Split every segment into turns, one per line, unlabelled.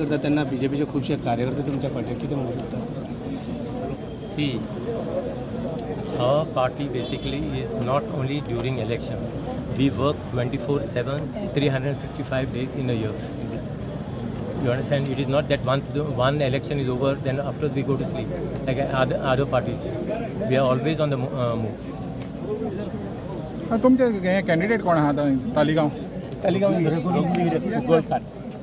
करता तेन्ना BJPचे खूबशे कार्यकर्ते तुमच्या फाटीर कितें म्हणूं शकता?
See, our party basically is not only during election. We work 24/7, 365 days in a year. You understand? It is not that once one election is over, then after we go to sleep, like other parties. We are always on the move.
तुमचे हे candidate कोण आहात Taleigao?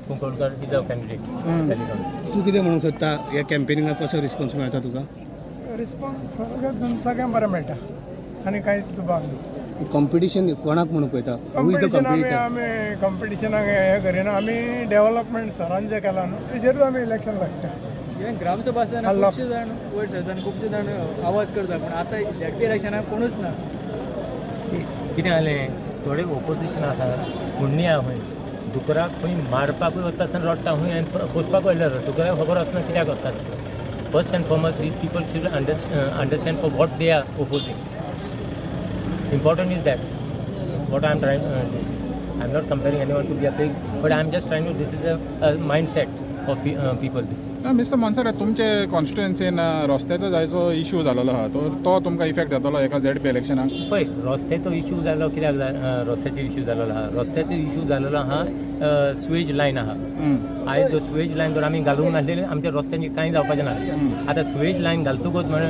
Kunkolkar is our candidate. Taligaon.
तूं कितें म्हणूंक सोदता ह्या कॅम्पेनिंगाक कसो response मेळटा तुका?
रिस्पॉन्स सगळ्यांक बरें मेळटा आनी कांयच दुबाव ना.
कॉम्पिटिशन कोणाक म्हणून पळयता? Who is the
competition
competitor?
आमी कॉम्पिटिशनाक हे करिना. आमी डेव्हलपमेंट सरान जें केलां न्हू तेजेरूच आमी इलेक्शन लागता.
ग्रामसभा आसतना खुबशे जाण वयर सरता आनी खुबशे जाण आवाज करता पूण आतां झेडपी इलेक्शनाक कोणूच ना.
कितें जालें थोडे ओपोजिशन आसा पुण्य आसा दुकराक खंय मारपाकूय वता आसतना रडटा खंय आनी पोसपाक वयल्यार दुकराक खबर आसना कित्याक वतात. First and foremost these people should understand for what they are opposing. Important is that what I am trying to I am not comparing anyone to be a pig, but I am just trying to, this is a mindset of people.
Mister Mansar तुमचे कॉन्स्टिट्युएन्सीन रस्त्याचो जायचो issue जाल्लो आहा तो तुमकां effect जातलो एका ZP इलेक्शनाक?
पळय रस्त्याचो issue जालो कित्याक रस्त्याचो इश्यू जाल्लो आहा रस्त्याचो इश्यू जाल्लो आहा स्वेज लायन आहा. आयज जो स्वेज लायन जर आमी घालूंक नासलेली आमच्या रस्त्यांनी कांय जावपाचें ना. आतां स्वेज लायन घालतकूच म्हणून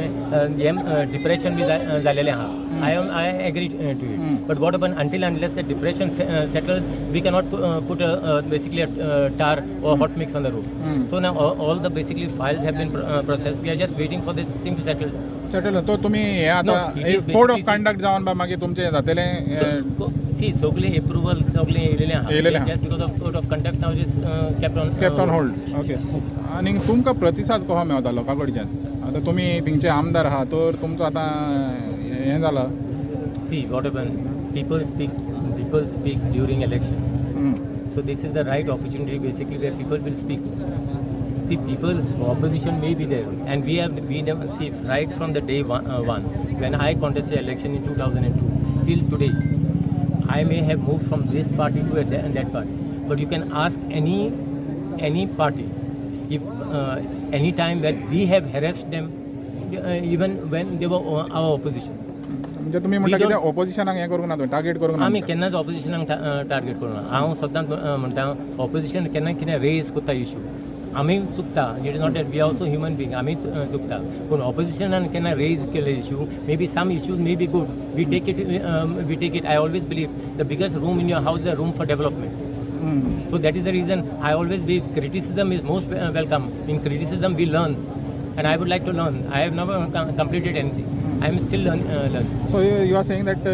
हें डिप्रेशन बी जालेलें आहा. I agree to it. But what happens until unless the depression settles, we cannot put basically a tar or hot mix on the road. So now all the basically files have been processed. We are just waiting for this thing to settle.
तो तुमी हे आतां code of conduct जावन मागीर तुमचें जातलें?
See, सगळे approval सगळे येयलेलें आहा. Just because of code of conduct now is kept on
hold. Okay. आनी तुमकां प्रतिसाद कसो मेळटा लोकां कडच्यान? आतां तुमी थिंगचे आमदार आहा तर तुमचो आतां हें जालां.
See, what happened? People speak during election. So this is the right opportunity basically where people will speak. See, people, opposition may be there, and we never see right from the day one when I contested election in 2002 till today. I may have moved from this party to that party, but you can ask any party if any time that we have harassed them, even when they were our opposition.
म्हणजे तुम्ही म्हणटा कितें ऑपोजिशनाक हें करूंक ना target करूंक ना?
आमी केन्नाच ऑपोजिशनाक टार्गेट करूना. हांव सदांच म्हणटा ऑपोजिशन केन्ना कितें रेज करता इश्यू आमी चुकता. It is not that we are also human being. आमी चुकता पूण ऑपोजिशनान केन्ना रेज केले issue may be some issues may be good we take it. I always believe the biggest room in your house the room for development. So that is the reason I always believe criticism is most welcome. In criticism we learn, and I would like to learn. I have never completed anything. I am still learning.
So you are saying that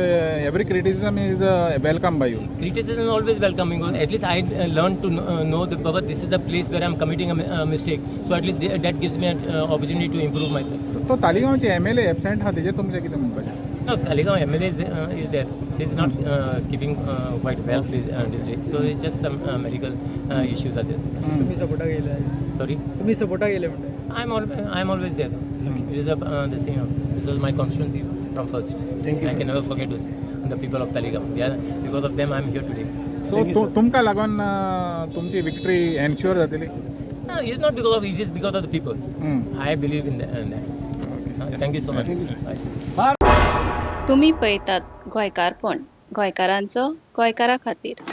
every criticism is welcome by you?
Criticism is always welcome because at least I learned to know that Baba, this is the place where I am committing a mistake. So at least that gives me an opportunity to improve myself.
तो तालिगांवचे MLA absent आहा तेजेर तुमचें कितें म्हणपाचें?
No, Taligaon MLA is there. He is not keeping quite well these days. So it's just some medical issues are there.
तुम्ही सपोर्टाक येयले?
Sorry?
तुम्ही सपोर्टाक येयले म्हणटा?
I'm always there. It is this thing. This was my constituency from first.
Thank you,
I can never forget the people of Taligaon. Yeah, because of them I'm here today.
सो तुमकां लागून तुमची victory ensure जातली?
No, it's not because of it is because of the people. I believe in that. Thank you so much. Bye.
तुम्ही पळयतात गोंयकारपण गोंयकारांचो गोंयकारा खातीर.